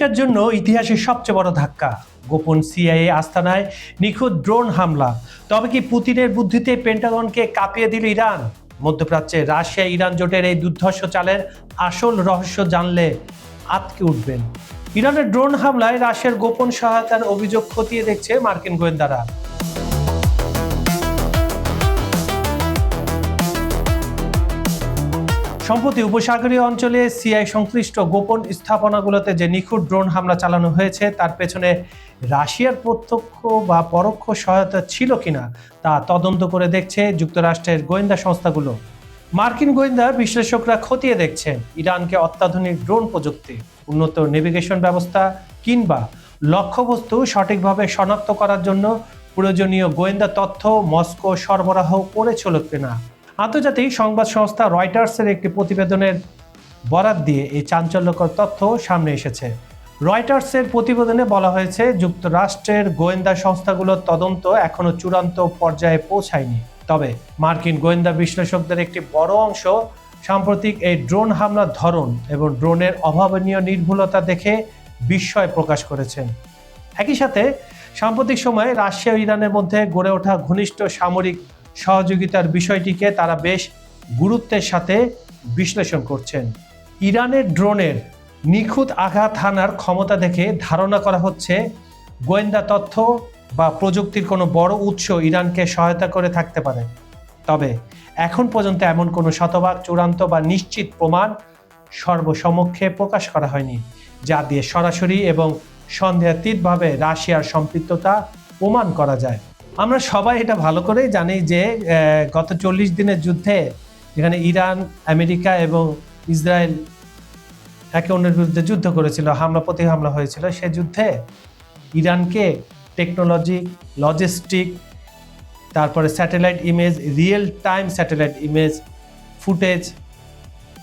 আমেরিকার জন্য ইতিহাসের সবচেয়ে বড় ধাক্কা, গোপন সিআইএ আস্তানায় নিখুঁত ড্রোন হামলা। তবে কি পুতিনের বুদ্ধিতে পেন্টাগনকে কাঁপিয়ে দিল ইরান? মধ্যপ্রাচ্যে রাশিয়া ইরান জোটের এই দুর্ধর্ষ চালের আসল রহস্য জানলে আঁতকে উঠবেন। ইরানের ড্রোন হামলায় রাশিয়ার গোপন সহায়তার অভিযোগ খতিয়ে দেখছে মার্কিন গোয়েন্দারা। সম্প্রতি উপসাগরীয় অঞ্চলে সিআই সংশ্লিষ্ট গোপন স্থাপনাগুলোতে যে নিখুঁত ড্রোন হামলা চালানো হয়েছে তার পেছনে রাশিয়ার প্রত্যক্ষ বা পরোক্ষ সহায়তা ছিল কিনা তা তদন্ত করে দেখছে যুক্তরাষ্ট্রের গোয়েন্দা সংস্থাগুলো। মার্কিন গোয়েন্দা বিশ্লেষকরা খতিয়ে দেখছেন ইরানকে অত্যাধুনিক ড্রোন প্রযুক্তি, উন্নত নেভিগেশন ব্যবস্থা কিংবা লক্ষ্যবস্তু সঠিকভাবে শনাক্ত করার জন্য প্রয়োজনীয় গোয়েন্দা তথ্য মস্কো সরবরাহ করেছিল কিনা। আন্তর্জাতিক সংবাদ সংস্থা রয়টার্সের একটি প্রতিবেদনের বরাত দিয়ে এই চাঞ্চল্যকর তথ্য সামনে এসেছে। রয়টার্সের প্রতিবেদনে বলা হয়েছে, যুক্তরাষ্ট্রের গোয়েন্দা সংস্থাগুলোর তদন্ত এখনো চূড়ান্ত পর্যায়ে পৌঁছায়নি। তবে মার্কিন গোয়েন্দা বিশ্লেষকদের একটি বড় অংশ সাম্প্রতিক এই ড্রোন হামলার ধরন এবং ড্রোনের অভাবনীয় নির্ভুলতা দেখে বিস্ময় প্রকাশ করেছেন। একই সাথে সাম্প্রতিক সময়ে রাশিয়া ও ইরানের মধ্যে গড়ে ওঠা ঘনিষ্ঠ সামরিক সহযোগিতার বিষয়টিকে তারা বেশ গুরুত্বের সাথে বিশ্লেষণ করছেন। ইরানের ড্রোনের নিখুঁত আঘাত হানার ক্ষমতা দেখে ধারণা করা হচ্ছে গোয়েন্দা তথ্য বা প্রযুক্তির কোনো বড় উৎস ইরানকে সহায়তা করে থাকতে পারে। তবে এখন পর্যন্ত এমন কোনো শতভাগ চূড়ান্ত বা নিশ্চিত প্রমাণ সর্বসমক্ষে প্রকাশ করা হয়নি, যা দিয়ে সরাসরি এবং সন্দেহাতীতভাবে রাশিয়ার সম্পৃক্ততা প্রমাণ করা যায়। আমরা সবাই এটা ভালো করেই জানি যে গত 40 দিনের যুদ্ধে যেখানে ইরান, আমেরিকা এবং ইসরায়েল একে অন্যের বিরুদ্ধে যুদ্ধ করেছিল, হামলা প্রতি হামলা হয়েছিল, সে যুদ্ধে ইরানকে টেকনোলজি, লজিস্টিক, তারপরে satellite image, real time satellite image footage,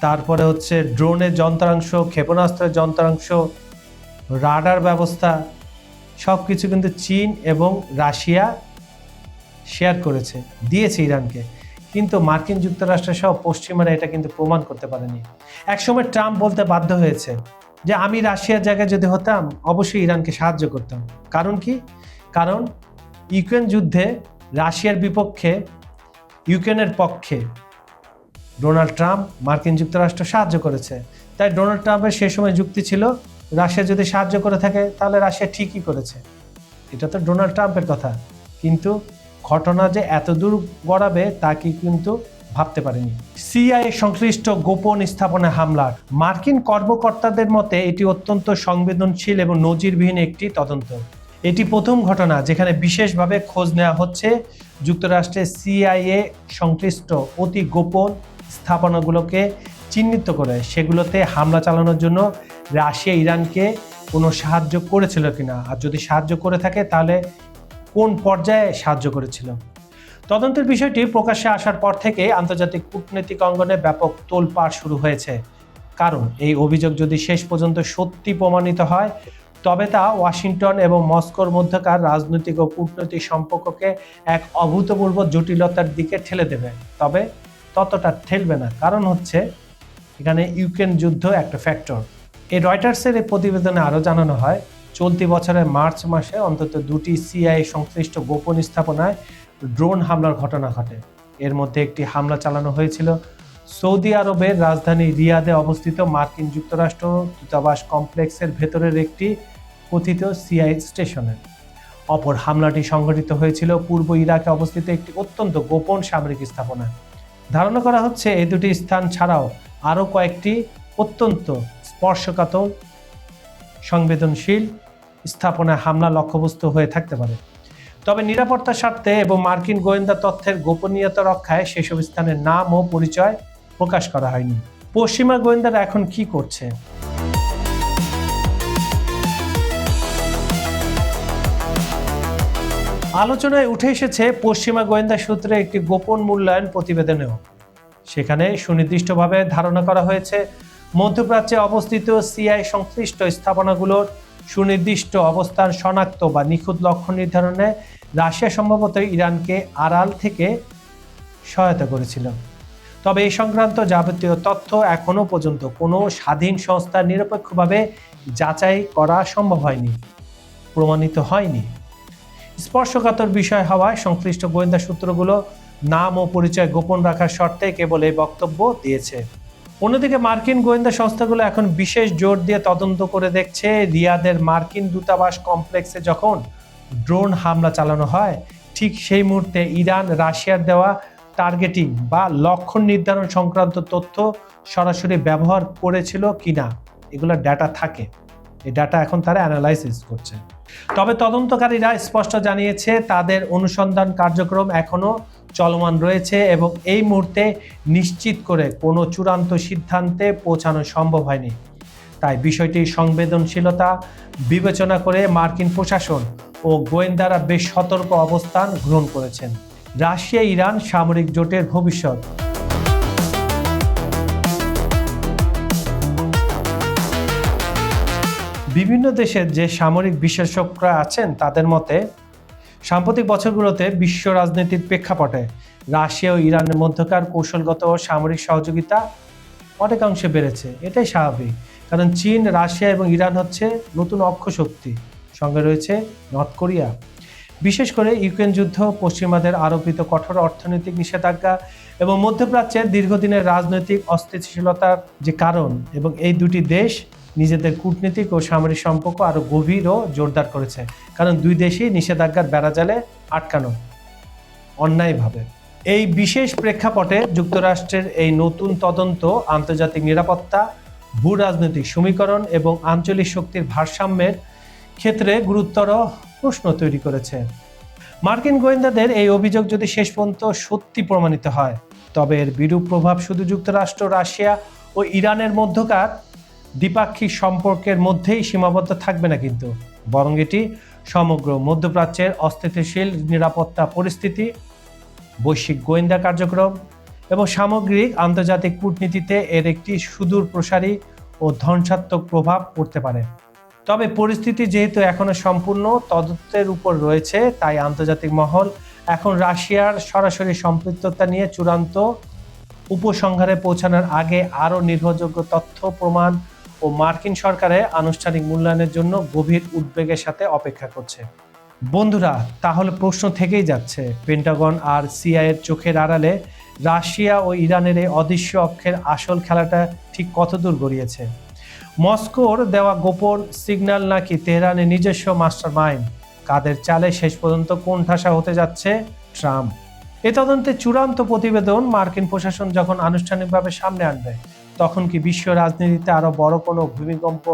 তারপরে হচ্ছে ড্রোনের যন্ত্রাংশ, ক্ষেপণাস্ত্রের যন্ত্রাংশ, রাডার ব্যবস্থা, সব কিছু কিন্তু চীন এবং রাশিয়া শেয়ার করেছে, দিয়েছে ইরানকে। কিন্তু মার্কিন যুক্তরাষ্ট্র সহ পশ্চিমারা এটা কিন্তু প্রমাণ করতে পারেনি। একসময় ট্রাম্প বলতে বাধ্য হয়েছে যে আমি রাশিয়ার জায়গায় যদি হতাম অবশ্যই ইরানকে সাহায্য করতাম। কারণ কি? কারণ ইউক্রেন যুদ্ধে রাশিয়ার বিপক্ষে ইউক্রেনের পক্ষে ডোনাল্ড ট্রাম্প মার্কিন যুক্তরাষ্ট্র সাহায্য করেছে। তাই ডোনাল্ড ট্রাম্পের সে সময় যুক্তি ছিল রাশিয়া যদি সাহায্য করে থাকে তাহলে রাশিয়া ঠিকই করেছে। এটা তো ডোনাল্ড ট্রাম্পের কথা, কিন্তু ঘটনা যে এত দূর গড়াবে তা কি কিন্তু ভাবতে পারেনি। সিআইএ সংশ্লিষ্ট গোপন স্থাপনা হামলার মার্কিন কর্মকর্তাদের মতে এটি অত্যন্ত সংবেদনশীল এবং নজিরবিহীন একটি তদন্ত। এটি প্রথম ঘটনা যেখানে বিশেষভাবে খোঁজ নেওয়া হচ্ছে যুক্তরাষ্ট্রের সিআইএ সংশ্লিষ্ট অতি গোপন স্থাপনাগুলোকে চিহ্নিত করে সেগুলোতে হামলা চালানোর জন্য রাশিয়া ইরানকে কোনো সাহায্য করেছিল কিনা, আর যদি সাহায্য করে থাকে তাহলে কোন পর্যায়ে সাহায্য করেছিল। তদন্তের বিষয়টি প্রকাশ্যে আসার পর থেকে আন্তর্জাতিক কূটনৈতিক অঙ্গনে ব্যাপক তোলপাড় শুরু হয়েছে। কারণ এই অভিযোগ যদি শেষ পর্যন্ত সত্যি প্রমাণিত হয় তবে তা ওয়াশিংটন এবং মস্কোর মধ্যকার রাজনৈতিক ও কূটনৈতিক সম্পর্ককে এক অভূতপূর্ব জটিলতার দিকে ঠেলে দেবে। তবে ততটা ঠেলবে না, কারণ হচ্ছে এখানে ইউক্রেন যুদ্ধ একটা ফ্যাক্টর। এই রয়টার্সের এই প্রতিবেদনে আরও জানানো হয়, চলতি বছরের মার্চ মাসে অন্তত 2টি সিআইএ সংশ্লিষ্ট গোপন স্থাপনায় ড্রোন হামলার ঘটনা ঘটে। এর মধ্যে একটি হামলা চালানো হয়েছিল সৌদি আরবের রাজধানী রিয়াদে অবস্থিত মার্কিন যুক্তরাষ্ট্র দূতাবাস কমপ্লেক্সের ভেতরের একটি কথিত সিআইএ স্টেশনে। অপর হামলাটি সংঘটিত হয়েছিল পূর্ব ইরাকে অবস্থিত একটি অত্যন্ত গোপন সামরিক স্থাপনায়। ধারণা করা হচ্ছে এই দুটি স্থান ছাড়াও আরও কয়েকটি অত্যন্ত স্পর্শকাতর সংবেদনশীল স্থাপনায় হামলা লক্ষ্যবস্তু হয়ে থাকতে পারে। তবে নিরাপত্তার স্বার্থে এবং মার্কিন গোয়েন্দা তথ্যের গোপনীয়তা রক্ষায় সেসব স্থানের নাম ও পরিচয় প্রকাশ করা হয়নি। পশ্চিমা গোয়েন্দারা এখন কি করছে? আলোচনায় উঠে এসেছে পশ্চিমা গোয়েন্দা সূত্রে একটি গোপন মূল্যায়ন প্রতিবেদনেও। সেখানে সুনির্দিষ্টভাবে ধারণা করা হয়েছে মধ্যপ্রাচ্যে অবস্থিত সিআইএ সংশ্লিষ্ট স্থাপনাগুলোর সুনির্দিষ্ট অবস্থান শনাক্ত বা নিখুঁত লক্ষ্য নির্ধারণে রাশিয়া সম্ভবত ইরানকে আড়াল থেকে সহায়তা করেছিল। তবে এই সংক্রান্ত যাবতীয় তথ্য এখনো পর্যন্ত কোনো স্বাধীন সংস্থা নিরপেক্ষভাবে যাচাই করা সম্ভব হয়নি, প্রমাণিত হয়নি। স্পর্শকাতর বিষয় হওয়ায় সংশ্লিষ্ট গোয়েন্দা সূত্রগুলো নাম ও পরিচয় গোপন রাখার শর্তে কেবল এই বক্তব্য দিয়েছে। অন্যদিকে মার্কিন গোয়েন্দা সংস্থাগুলো এখন বিশেষ জোর দিয়ে তদন্ত করে দেখছে রিয়াদের মার্কিন দূতাবাস কমপ্লেক্সে যখন ড্রোন হামলা চালানো হয় ঠিক সেই মুহূর্তে ইরান রাশিয়ার দেওয়া টার্গেটিং বা লক্ষ্য নির্ধারণ সংক্রান্ত তথ্য সরাসরি ব্যবহার করেছিল কিনা, এগুলো ডাটা থাকে। এই ডাটা এখন তারা অ্যানালাইসিস করছে। তবে তদন্তকারীরা স্পষ্ট জানিয়েছে তাদের অনুসন্ধান কার্যক্রম এখনো চলমান রয়েছে এবং এই মুহূর্তে নিশ্চিত করে কোনো চূড়ান্ত সিদ্ধান্তে পৌঁছানো সম্ভব হয়নি। তাই বিষয়টির সংবেদনশীলতা বিবেচনা করে মার্কিন প্রশাসন ও গোয়েন্দারা বেশ সতর্ক অবস্থান গ্রহণ করেছেন। রাশিয়া ইরান সামরিক জোটের ভবিষ্যৎ। বিভিন্ন দেশের যে সামরিক বিশেষজ্ঞরা আছেন তাদের মতে সাম্প্রতিক বছরগুলোতে বিশ্ব রাজনীতির প্রেক্ষাপটে রাশিয়া ও ইরানের মধ্যকার কৌশলগত ও সামরিক সহযোগিতা অনেকাংশে বেড়েছে। এটাই স্বাভাবিক, কারণ চীন, রাশিয়া এবং ইরান হচ্ছে নতুন অক্ষশক্তি। সঙ্গে রয়েছে নর্থ কোরিয়া। বিশেষ করে ইউক্রেন যুদ্ধ, পশ্চিমাদের আরোপিত কঠোর অর্থনৈতিক নিষেধাজ্ঞা এবং মধ্যপ্রাচ্যের দীর্ঘদিনের রাজনৈতিক অস্থিতিশীলতার যে কারণ, এবং এই দুটি দেশ নিজেদের কূটনীতিক ও সামরিক সম্পর্ক আরও গভীর ও জোরদার করেছে, কারণ দুই দেশই নিষেধাজ্ঞার বেড়াজালে আটকানো অন্যায়ভাবে। এই বিশেষ প্রেক্ষাপটে যুক্তরাষ্ট্রের এই নতুন তদন্ত আন্তর্জাতিক নিরাপত্তা, ভূ রাজনৈতিক সমীকরণ এবং আঞ্চলিক শক্তির ভারসাম্যের ক্ষেত্রে গুরুতর প্রশ্ন তৈরি করেছে। মার্কিন গোয়েন্দাদের এই অভিযোগ যদি শেষ পর্যন্ত সত্যি প্রমাণিত হয়, তবে এর বিরূপ প্রভাব শুধু যুক্তরাষ্ট্র, রাশিয়া ও ইরানের মধ্যকার দ্বিপাক্ষিক সম্পর্কের মধ্যেই সীমাবদ্ধ থাকবে না, কিন্তু বরং এটি সমগ্র মধ্যপ্রাচ্যের অস্থিতিশীল নিরাপত্তা পরিস্থিতি, বৈশ্বিক গোয়েন্দা কার্যক্রম এবং সামগ্রিক আন্তর্জাতিক কূটনীতিতে এর একটি সুদূর প্রসারী ও ধ্বংসাত্মক প্রভাব পড়তে পারে। তবে পরিস্থিতি যেহেতু এখনো সম্পূর্ণ তদন্তের উপর রয়েছে, তাই আন্তর্জাতিক মহল এখন রাশিয়ার সরাসরি সম্পৃক্ততা নিয়ে চূড়ান্ত উপসংহারে পৌঁছানোর আগে আরও নির্ভরযোগ্য তথ্য, প্রমাণ ও মার্কিন সরকারের আনুষ্ঠানিক মূল্যায়নের জন্য গভীর উদ্বেগের সাথে অপেক্ষা করছে। বন্ধুরা, তাহলে প্রশ্ন থেকেই যাচ্ছে, পেন্টাগন আর সিআইএর চোখের আড়ালে রাশিয়া ও ইরানের এই অদৃশ্য অক্ষের আসল খেলাটা ঠিক কতদূর গড়িয়েছে? মস্কোর দেওয়া গোপন সিগন্যাল নাকি তেহরানের নিজস্ব মাস্টার মাইন্ড? কাদের চালে শেষ পর্যন্ত কোণঠাসা হতে যাচ্ছে ট্রাম্প? এ তদন্তে চূড়ান্ত প্রতিবেদন মার্কিন প্রশাসন যখন আনুষ্ঠানিকভাবে সামনে আনবে, তখন কি বিশ্ব রাজনীতিতে আরো বড় কোনো ভূমিকম্প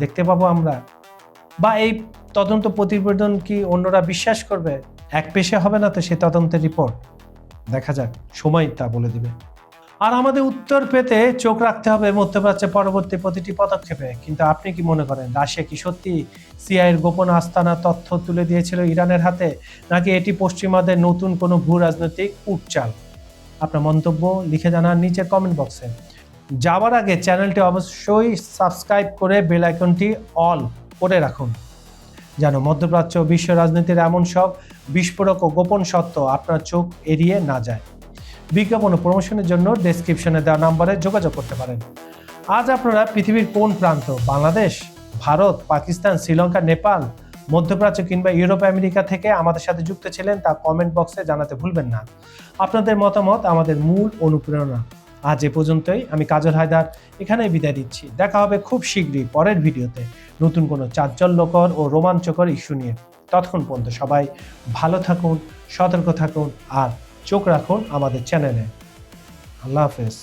দেখতে পাবো আমরা? বা এই তদন্ত প্রতিবেদন কি অন্যরা বিশ্বাস করবে? এক পেশে হবে না তো সে তদন্তের রিপোর্ট? দেখা যাক, সময় তা বলে দিবে। আর আমাদের উত্তর পেতে চোখ রাখতে হবে মধ্যপ্রাচ্যে পরবর্তী প্রতিটি পদক্ষেপে। কিন্তু আপনি কি মনে করেন, রাশিয়া কি সত্যি সিআইএর গোপন আস্তানা তথ্য তুলে দিয়েছিল ইরানের হাতে, নাকি এটি পশ্চিমাদের নতুন কোনো ভূ রাজনৈতিক কূটচাল? আপনার মন্তব্য লিখে জানান নিচের কমেন্ট বক্সে। যাওয়ার আগে চ্যানেলটি অবশ্যই সাবস্ক্রাইব করে বেল আইকনটি অল করে রাখুন, যেন মধ্যপ্রাচ্য বিশ্ব রাজনীতির এমন সব বিস্ফোরক ও গোপন সত্য আপনার চোখ এড়িয়ে না যায়। বিজ্ঞাপন ও প্রমোশনের জন্য ডেসক্রিপশনে দেওয়া নম্বরে যোগাযোগ করতে পারেন। আজ আপনারা পৃথিবীর কোন প্রান্ত, বাংলাদেশ, ভারত, পাকিস্তান, শ্রীলঙ্কা, নেপাল, মধ্যপ্রাচ্য কিংবা ইউরোপ আমেরিকা থেকে আমাদের সাথে যুক্ত ছিলেন তা কমেন্ট বক্সে জানাতে ভুলবেন না। আপনাদের মতামত আমাদের মূল অনুপ্রেরণা। আজ এ পর্যন্তই। আমি কাজল হায়দার এখানেই বিদায় দিচ্ছি। দেখা হবে খুব শীঘ্রই পরের ভিডিওতে নতুন কোনো চাঞ্চল্যকর ও রোমাঞ্চকর ইস্যু নিয়ে। ততক্ষণ পর্যন্ত সবাই ভালো থাকুন, সতর্ক থাকুন আর চোখ রাখুন আমাদের চ্যানেলে। আল্লাহ হাফেজ।